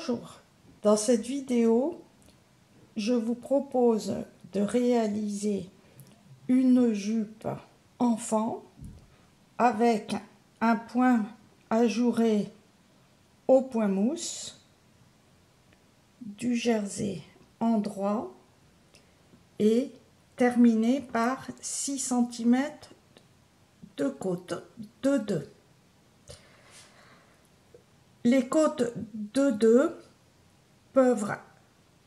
Bonjour, dans cette vidéo, je vous propose de réaliser une jupe enfant avec un point ajouré au point mousse, du jersey en droit et terminé par 6 cm de côte de 2. Les côtes de 2 peuvent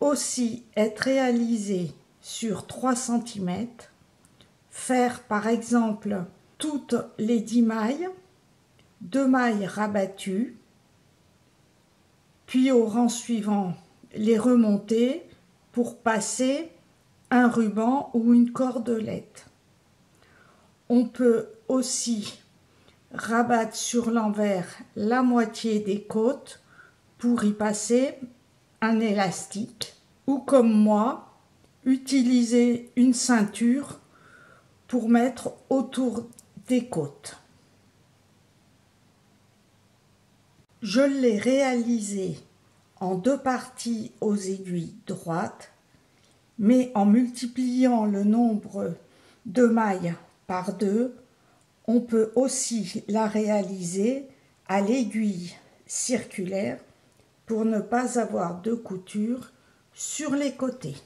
aussi être réalisées sur 3 cm, faire par exemple toutes les 10 mailles, 2 mailles rabattues, puis au rang suivant les remonter pour passer un ruban ou une cordelette. On peut aussi rabattre sur l'envers la moitié des côtes pour y passer un élastique, ou comme moi, utiliser une ceinture pour mettre autour des côtes. Je l'ai réalisé en 2 parties aux aiguilles droites, mais en multipliant le nombre de mailles par 2, on peut aussi la réaliser à l'aiguille circulaire pour ne pas avoir de couture sur les côtés.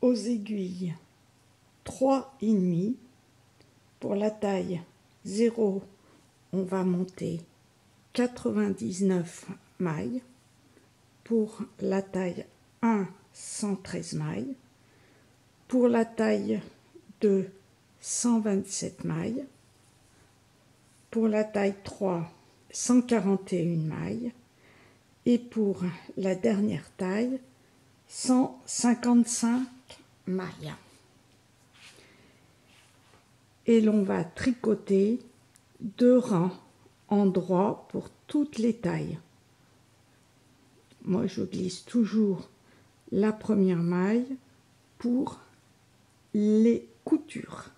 Aux aiguilles 3,5 pour la taille 0, on va monter 99 mailles. Pour la taille 1, 113 mailles. Pour la taille 2, 127 mailles. Pour la taille 3, 141 mailles. Et pour la dernière taille, 155 mailles. Et l'on va tricoter 2 rangs en droit pour toutes les tailles. Moi, je glisse toujours la première maille pour les coutures.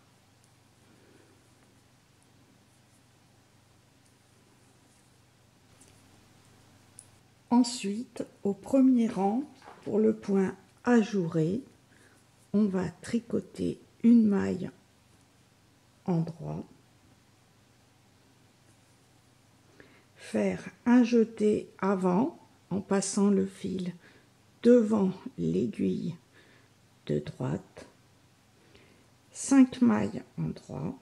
Ensuite, au premier rang, pour le point ajouré, on va tricoter une maille en droit, faire un jeté avant en passant le fil devant l'aiguille de droite, 5 mailles en droit,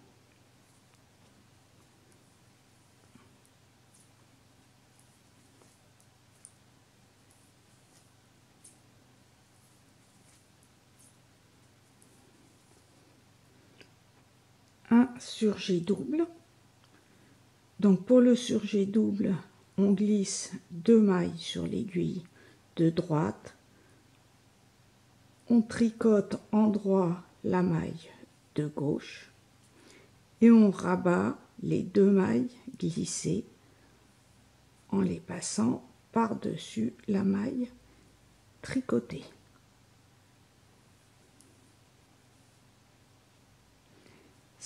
un surjet double. Donc pour le surjet double, on glisse 2 mailles sur l'aiguille de droite, on tricote en droit la maille de gauche et on rabat les 2 mailles glissées en les passant par-dessus la maille tricotée.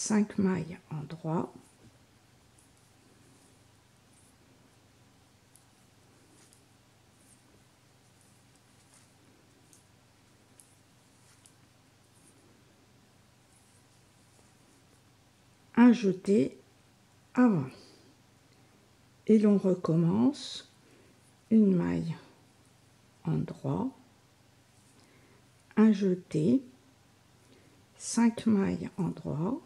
Cinq mailles en droit, un jeté avant et l'on recommence une maille en droit, un jeté, 5 mailles en droit,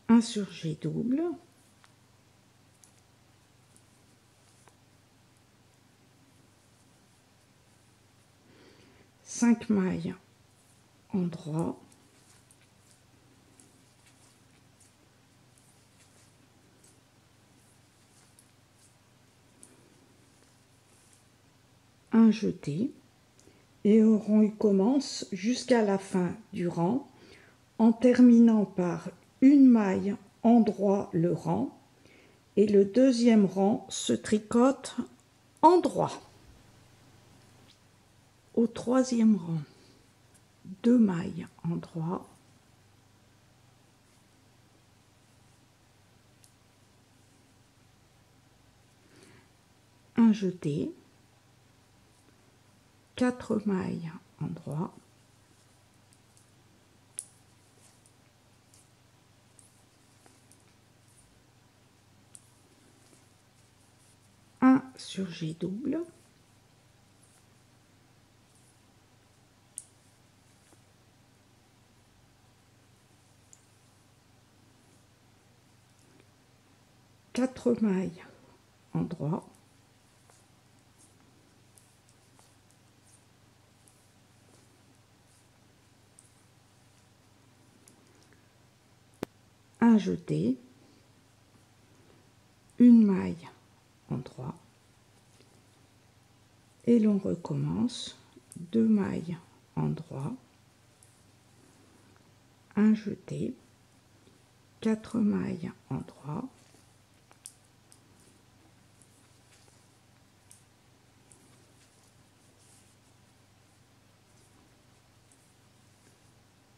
un surjet double, cinq mailles en droit, un jeté et on recommence jusqu'à la fin du rang en terminant par une maille en droit le rang et le deuxième rang se tricote en droit. Au troisième rang, 2 mailles en droit, un jeté, 4 mailles en droit, un surjet double, quatre mailles en droit, un jeté, une maille en droit, et l'on recommence, 2 mailles en droit, un jeté, 4 mailles en droit,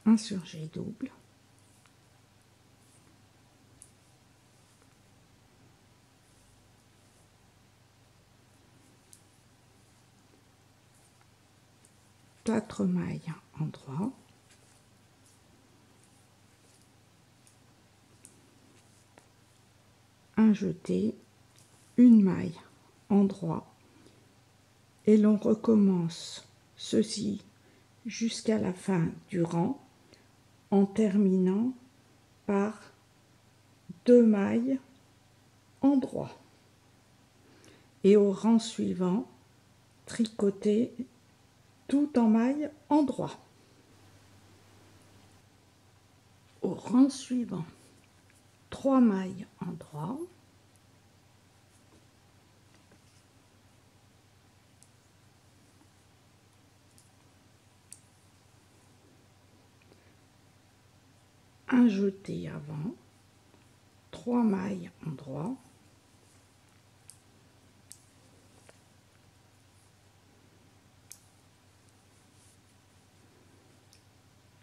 un surjet double, quatre mailles en droit, un jeté, une maille en droit, et l'on recommence ceci jusqu'à la fin du rang en terminant par 2 mailles en droit, et au rang suivant tricoter tout en mailles en droit. Au rang suivant, 3 mailles en droit, un jeté avant, 3 mailles en droit,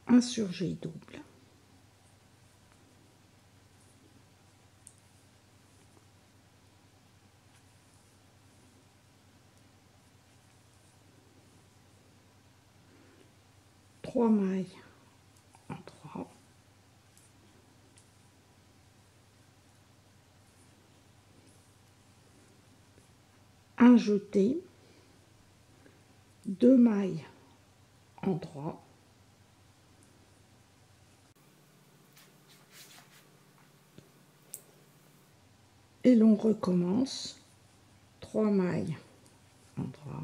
un surjet double, trois mailles en droit, un jeté, 2 mailles en droit, et l'on recommence, 3 mailles en droit,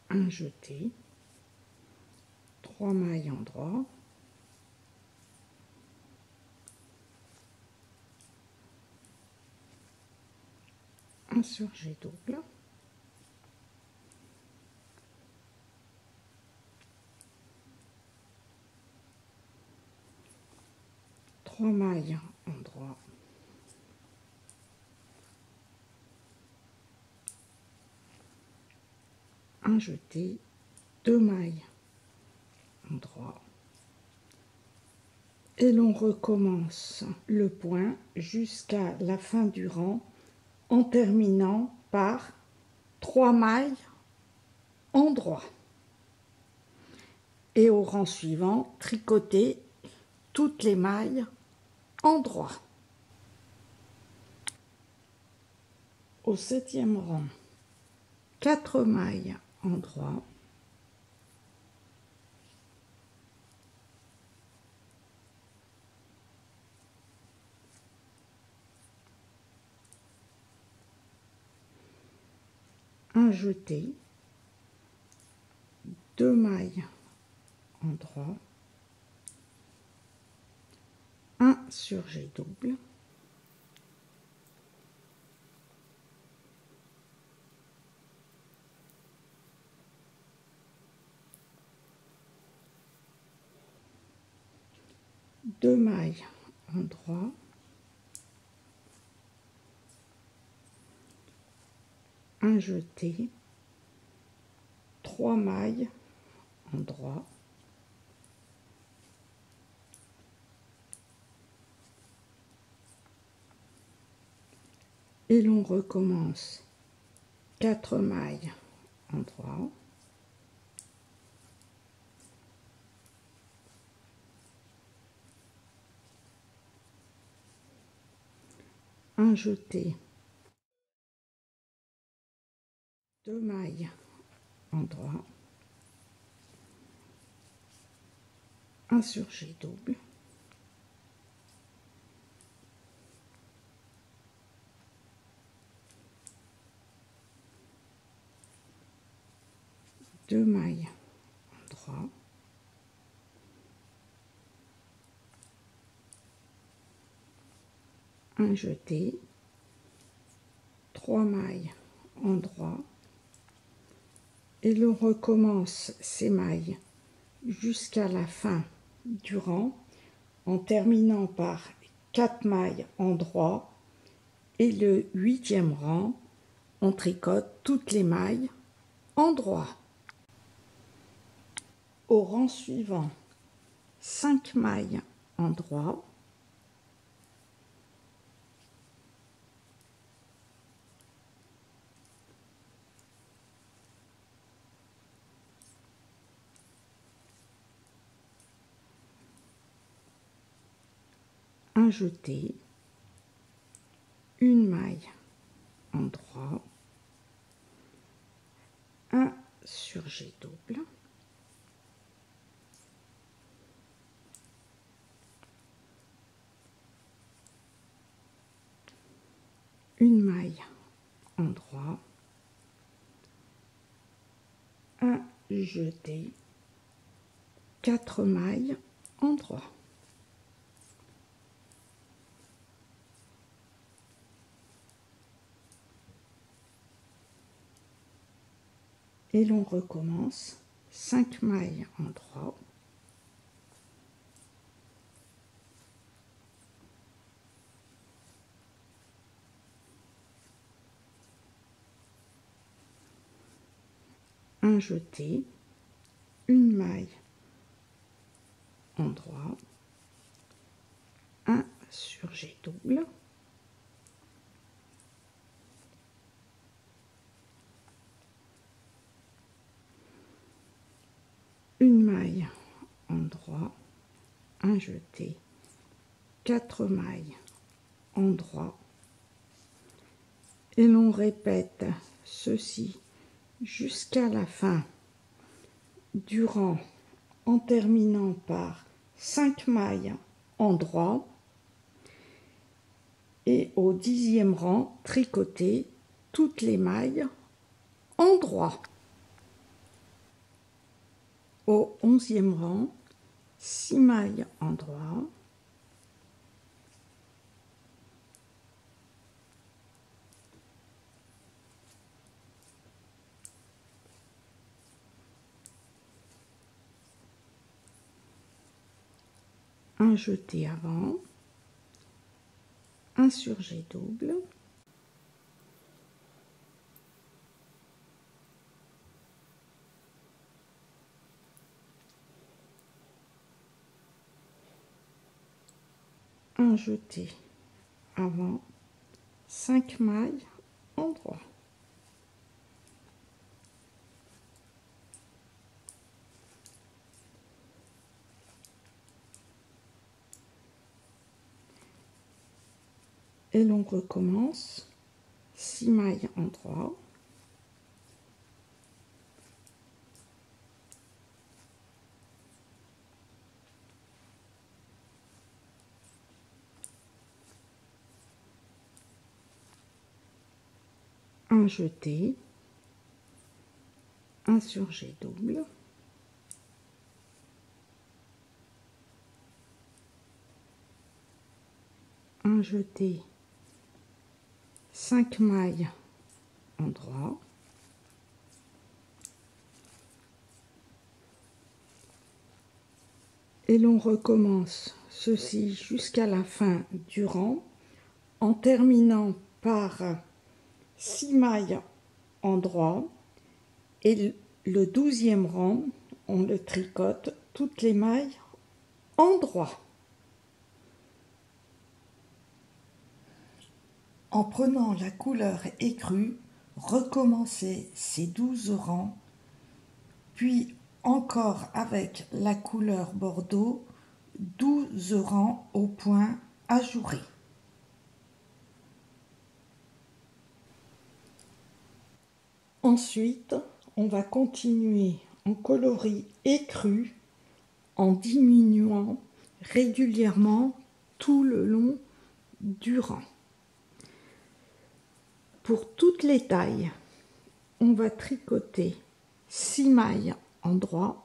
un jeté, 3 mailles en droit, un surjet double, trois mailles en droit, un jeté, 2 mailles en droit, et l'on recommence le point jusqu'à la fin du rang en terminant par 3 mailles en droit, et au rang suivant tricoter toutes les mailles en droit. Au 7e rang, 4 mailles en droit, un jeté, 2 mailles en droit, un surjet double, deux mailles en droit, un jeté, 3 mailles en droit, et l'on recommence 4 mailles en droit, un jeté, 2 mailles en droit, un surjet double, deux mailles en droit, un jeté, 3 mailles en droit, et l'on recommence ces mailles jusqu'à la fin du rang en terminant par 4 mailles en droit, et le 8e rang on tricote toutes les mailles en droit. Au rang suivant, 5 mailles en droit, un jeté, une maille en droit, un surjet double, une maille en droit, un jeté, 4 mailles en droit. Et l'on recommence 5 mailles en droit, un jeté, une maille en droit, un surjet double, une maille en droit, un jeté, 4 mailles en droit, et l'on répète ceci jusqu'à la fin du rang en terminant par 5 mailles en droit, et au 10e rang tricoter toutes les mailles en droit. Au 11e rang, 6 mailles en droit, un jeté avant, un surjet double, un jeté avant, 5 mailles en droit, et l'on recommence 6 mailles en droit, un jeté, un surjet double, un jeté, 5 mailles en droit, et l'on recommence ceci jusqu'à la fin du rang en terminant par 6 mailles en droit et le 12e rang, on le tricote toutes les mailles en droit. En prenant la couleur écrue, recommencez ces 12 rangs, puis encore avec la couleur bordeaux, 12 rangs au point ajouré. Ensuite, on va continuer en coloris écru en diminuant régulièrement tout le long du rang. Pour toutes les tailles, on va tricoter 6 mailles en droit,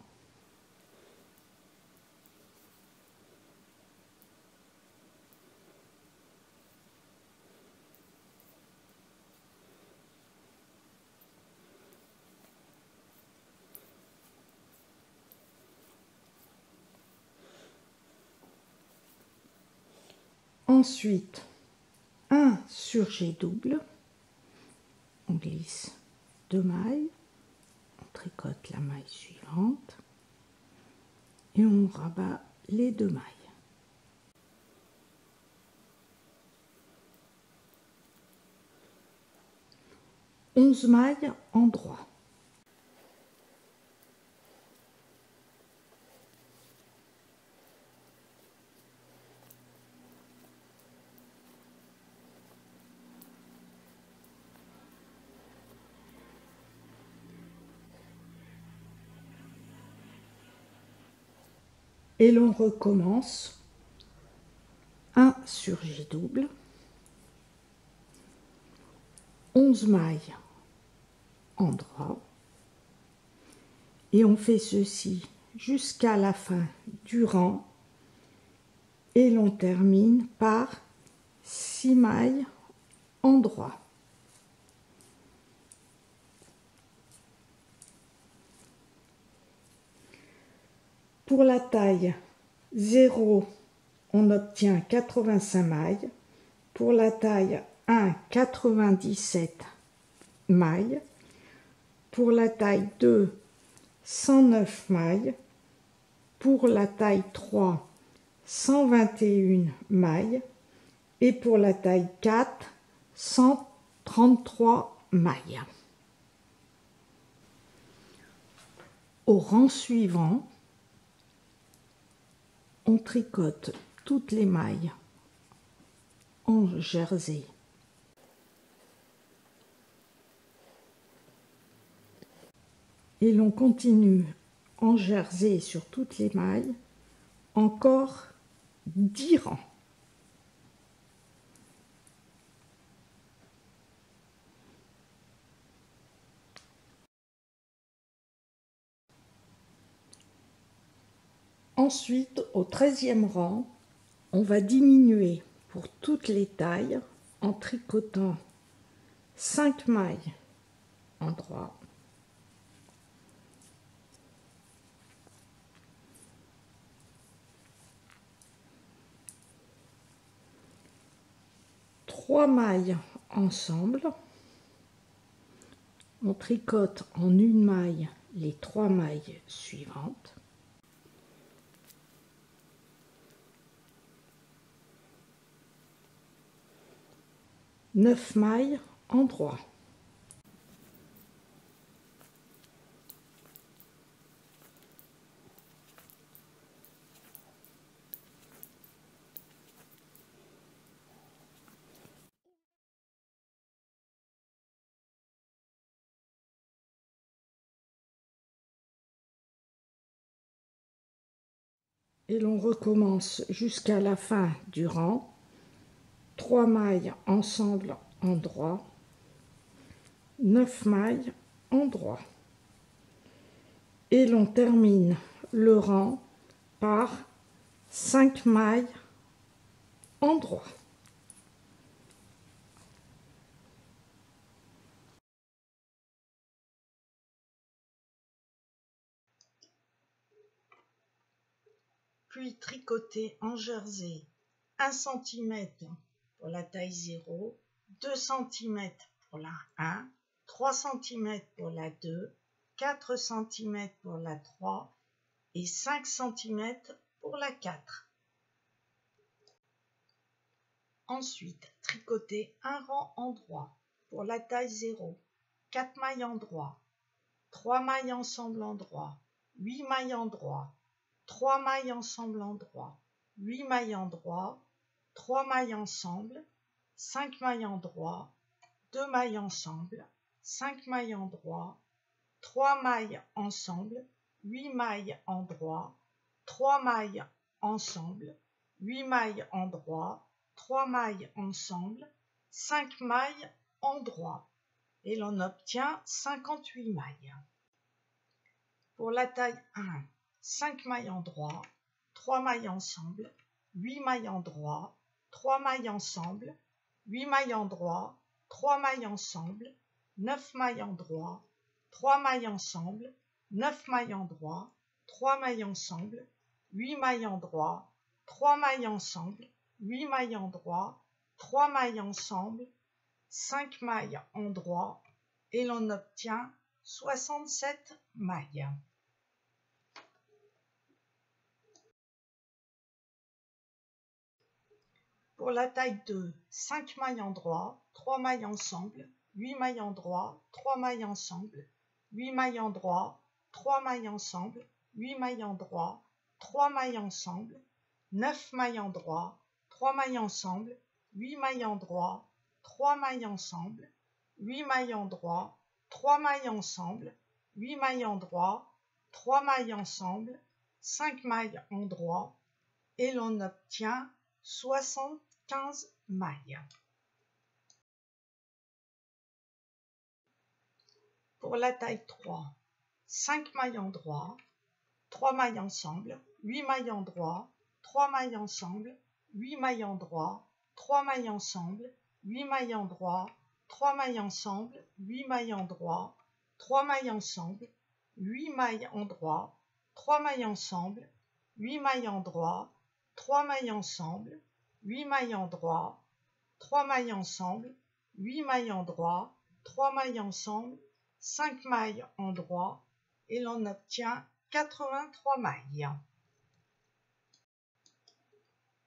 ensuite un surjet double, on glisse 2 mailles, on tricote la maille suivante et on rabat les 2 mailles. Onze mailles en droit. Et l'on recommence un surjet double, 11 mailles en droit, et on fait ceci jusqu'à la fin du rang et l'on termine par 6 mailles en droit. Pour la taille 0, on obtient 85 mailles. Pour la taille 1, 97 mailles. Pour la taille 2, 109 mailles. Pour la taille 3, 121 mailles. Et pour la taille 4, 133 mailles. Au rang suivant, on tricote toutes les mailles en jersey. Et l'on continue en jersey sur toutes les mailles, encore 10 rangs. Ensuite, au 13e rang, on va diminuer pour toutes les tailles en tricotant 5 mailles en droit, trois mailles ensemble, on tricote en une maille les 3 mailles suivantes, neuf mailles en droit. Et l'on recommence jusqu'à la fin du rang, 3 mailles ensemble en droit, 9 mailles en droit. Et l'on termine le rang par 5 mailles en droit. Puis tricoter en jersey 1 cm pour la taille 0, 2 cm pour la 1, 3 cm pour la 2, 4 cm pour la 3 et 5 cm pour la 4. Ensuite, tricoter un rang en droit pour la taille 0, 4 mailles en droit, 3 mailles ensemble en droit, 8 mailles en droit, 3 mailles ensemble en droit, 8 mailles en droit, 3 mailles ensemble, 5 mailles en droit, 2 mailles ensemble, 5 mailles en droit, 3 mailles ensemble, 8 mailles en droit, 3 mailles ensemble, 8 mailles en droit, 3 mailles ensemble, 5 mailles en droit et l'on obtient 58 mailles. Pour la taille 1, 5 mailles en droit, 3 mailles ensemble, 8 mailles en droit, 3 mailles ensemble, 8 mailles en droit, 3 mailles ensemble, 9 mailles en droit, 3 mailles ensemble, 9 mailles en droit, 3 mailles ensemble, 8 mailles en droit, 3 mailles ensemble, 8 mailles en droit, 3 mailles ensemble, 5 mailles en droit et l'on obtient 67 mailles. Pour la taille 2, 5 mailles en droit, 3 mailles ensemble, 8 mailles en droit, 3 mailles ensemble, 8 mailles en droit, 3 mailles ensemble, 8 mailles en droit, 3 mailles ensemble, 9 mailles en droit, 3 mailles ensemble, 8 mailles en droit, 3 mailles ensemble, 8 mailles en droit, 3 mailles ensemble, 8 mailles en droit, 3 mailles ensemble, 5 mailles en droit et l'on obtient 75 mailles. Pour la taille 3, 5 mailles en droit, 3 mailles ensemble, 8 mailles en droit, 3 mailles ensemble, 8 mailles en droit, 3 mailles ensemble, 8 mailles en droit, 3 mailles ensemble, 8 mailles en droit, 3 mailles ensemble, 8 mailles en droit, 3 mailles ensemble, 8 mailles en droit, 3 mailles ensemble, 8 mailles en droit, 3 mailles ensemble, 8 mailles en droit, 3 mailles ensemble, 5 mailles en droit et l'on obtient 83 mailles.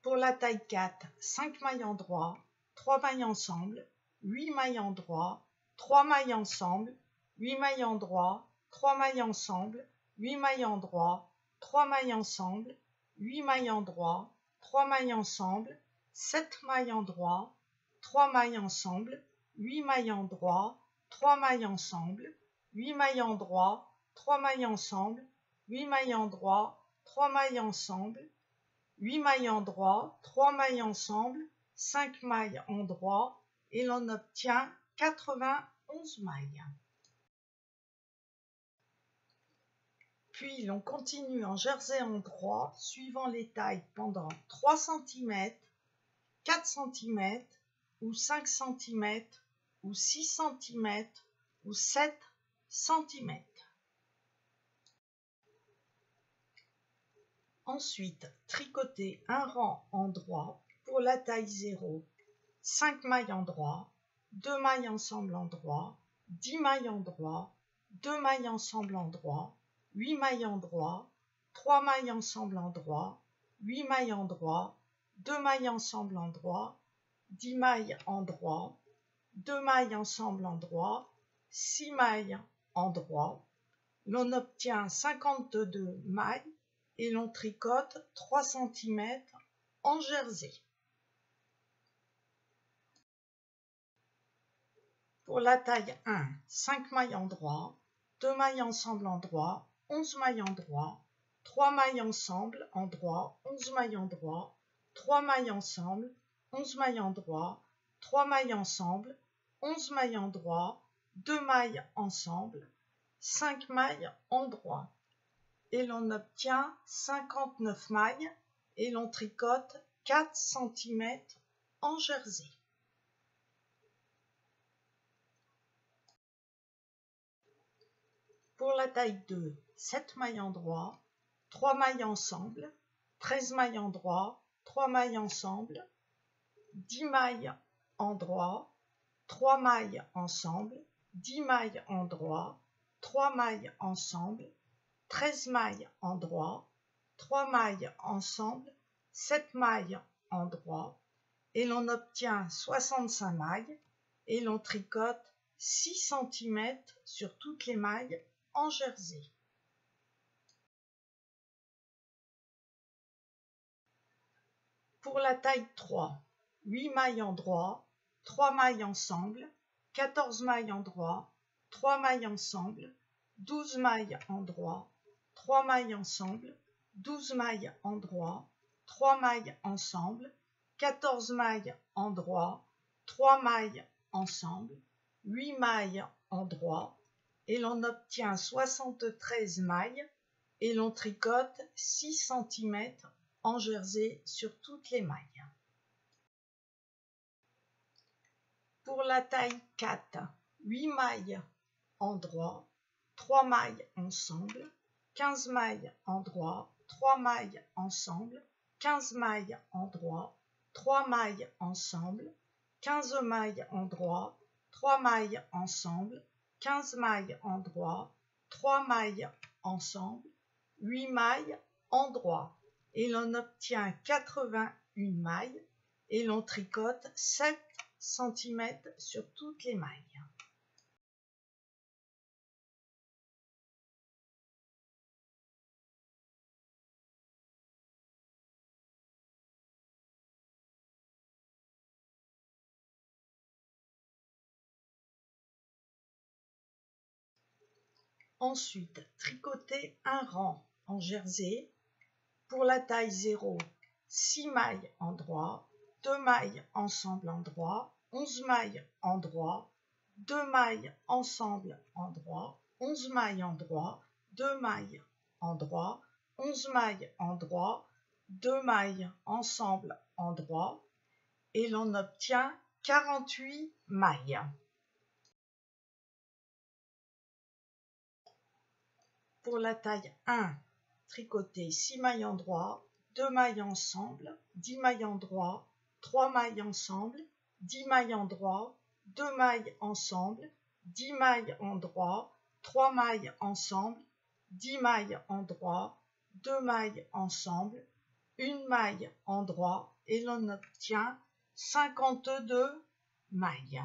Pour la taille 4, 5 mailles en droit, 3 mailles ensemble, 8 mailles en droit, 3 mailles ensemble, 8 mailles en droit, 3 mailles ensemble, 8 mailles en droit, 3 mailles ensemble, 8 mailles en droit, 3 mailles ensemble, 7 mailles en droit, 3 mailles ensemble, 8 mailles en droit, 3 mailles ensemble, 8 mailles en droit, 3 mailles ensemble, 8 mailles en droit, 3 mailles ensemble, 8 mailles en droit, 3 mailles ensemble, 5 mailles en droit et l'on obtient 91 mailles. Puis l'on continue en jersey en droit suivant les tailles pendant 3 cm, 4 cm ou 5 cm ou 6 cm ou 7 cm. Ensuite, tricoter un rang en droit pour la taille 0, 5 mailles en droit, 2 mailles ensemble en droit, 10 mailles en droit, 2 mailles ensemble en droit, 8 mailles en droit, 3 mailles ensemble en droit, 8 mailles en droit, 2 mailles ensemble en droit, 10 mailles en droit, 2 mailles ensemble en droit, 6 mailles en droit. L'on obtient 52 mailles et l'on tricote 3 cm en jersey. Pour la taille 1, 5 mailles en droit, 2 mailles ensemble en droit, 11 mailles en droit, 3 mailles ensemble en droit, 11 mailles en droit, 3 mailles ensemble, 11 mailles en droit, 3 mailles ensemble, 11 mailles en droit, 2 mailles ensemble, 5 mailles en droit. Et l'on obtient 59 mailles et l'on tricote 4 cm en jersey. Pour la taille 2, 7 mailles en droit, 3 mailles ensemble, 13 mailles en droit, 3 mailles ensemble, 10 mailles en droit, 3 mailles ensemble, 10 mailles en droit, 3 mailles ensemble, 13 mailles en droit, 3 mailles ensemble, 7 mailles en droit, et l'on obtient 65 mailles, et l'on tricote 6 cm sur toutes les mailles en jersey. Pour la taille 3, 8 mailles en droit, 3 mailles ensemble, 14 mailles en droit, 3 mailles ensemble, 12 mailles en droit, 3 mailles ensemble, 12 mailles en droit, 3 mailles ensemble, 14 mailles en droit, 3 mailles ensemble, 8 mailles en droit, et l'on obtient 73 mailles, et l'on tricote 6 cm en jersey sur toutes les mailles. Pour la taille 4, 8 mailles en droit, 3 mailles ensemble, 15 mailles en droit, 3 mailles ensemble, 15 mailles en droit, 3 mailles ensemble, 15 mailles en droit, 3 mailles ensemble, 15 mailles en droit, 3 mailles ensemble, 8 mailles en droit, et l'on obtient 81 mailles, et l'on tricote 7 cm sur toutes les mailles. Ensuite, tricoter un rang en jersey. Pour la taille 0, 6 mailles en droit, 2 mailles ensemble en droit, 11 mailles en droit, 2 mailles ensemble en droit, 11 mailles en droit, 2 mailles en droit, 11 mailles en droit, 2 mailles ensemble en droit, et l'on obtient 48 mailles. Pour la taille 1, tricoter 6 mailles en droit, 2 mailles ensemble, 10 mailles en droit, 3 mailles ensemble, 10 mailles en droit, 2 mailles ensemble, 10 mailles en droit, 3 mailles ensemble, 10 mailles en droit, 2 mailles ensemble, 1 maille en droit, et l'on obtient 52 mailles.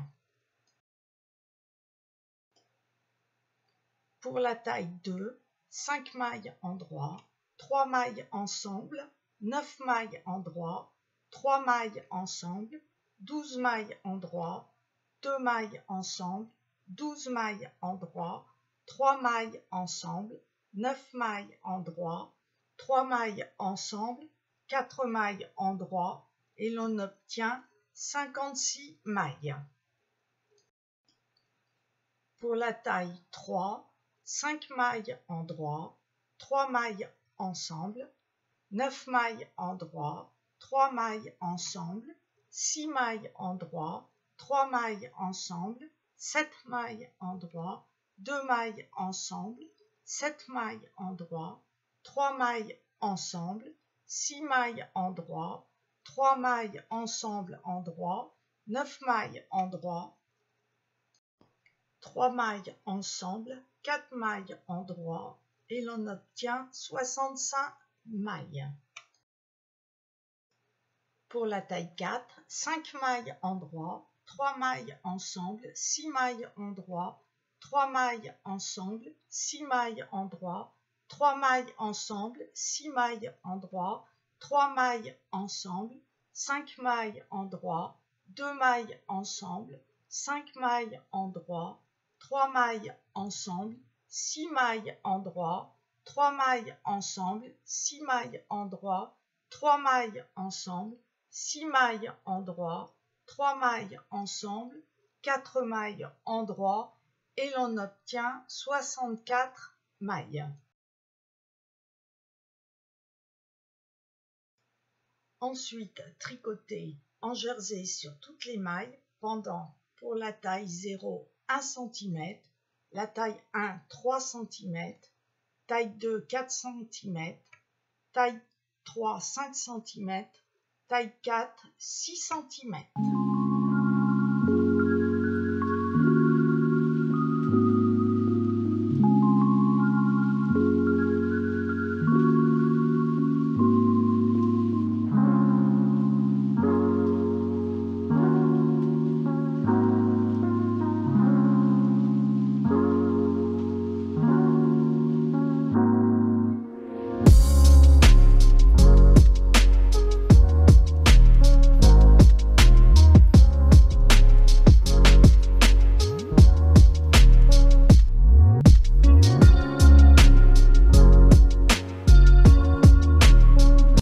Pour la taille 2, 5 mailles en droit, 3 mailles ensemble, 9 mailles en droit, 3 mailles ensemble, 12 mailles en droit, 2 mailles ensemble, 12 mailles en droit, 3 mailles ensemble, 9 mailles en droit, 3 mailles ensemble, 4 mailles en droit, et l'on obtient 56 mailles. Pour la taille 3, 5 mailles en droit, 3 mailles ensemble, 9 mailles en droit, 3 mailles ensemble, 6 mailles en droit, 3 mailles ensemble, 7 mailles en droit, 2 mailles ensemble, 7 mailles en droit, 3 mailles ensemble, 6 mailles en droit, 3 mailles ensemble en droit, 9 mailles en droit, 3 mailles ensemble, 4 mailles en droit, et l'on obtient 65 mailles. Pour la taille 4, 5 mailles en droit, 3 mailles ensemble, 6 mailles en droit, 3 mailles ensemble, 6 mailles en droit, 3 mailles ensemble, 6 mailles en droit, 3 mailles ensemble, 5 mailles en droit, 2 mailles ensemble, 5 mailles en droit, 3 mailles ensemble, 6 mailles en droit, 3 mailles ensemble, 6 mailles en droit, 3 mailles ensemble, 6 mailles en droit, 3 mailles ensemble, 4 mailles en droit, et l'on obtient 64 mailles. Ensuite, tricoter en jersey sur toutes les mailles pendant, pour la taille 0, 1 cm, la taille 1, 3 cm, taille 2, 4 cm, taille 3, 5 cm, taille 4, 6 cm.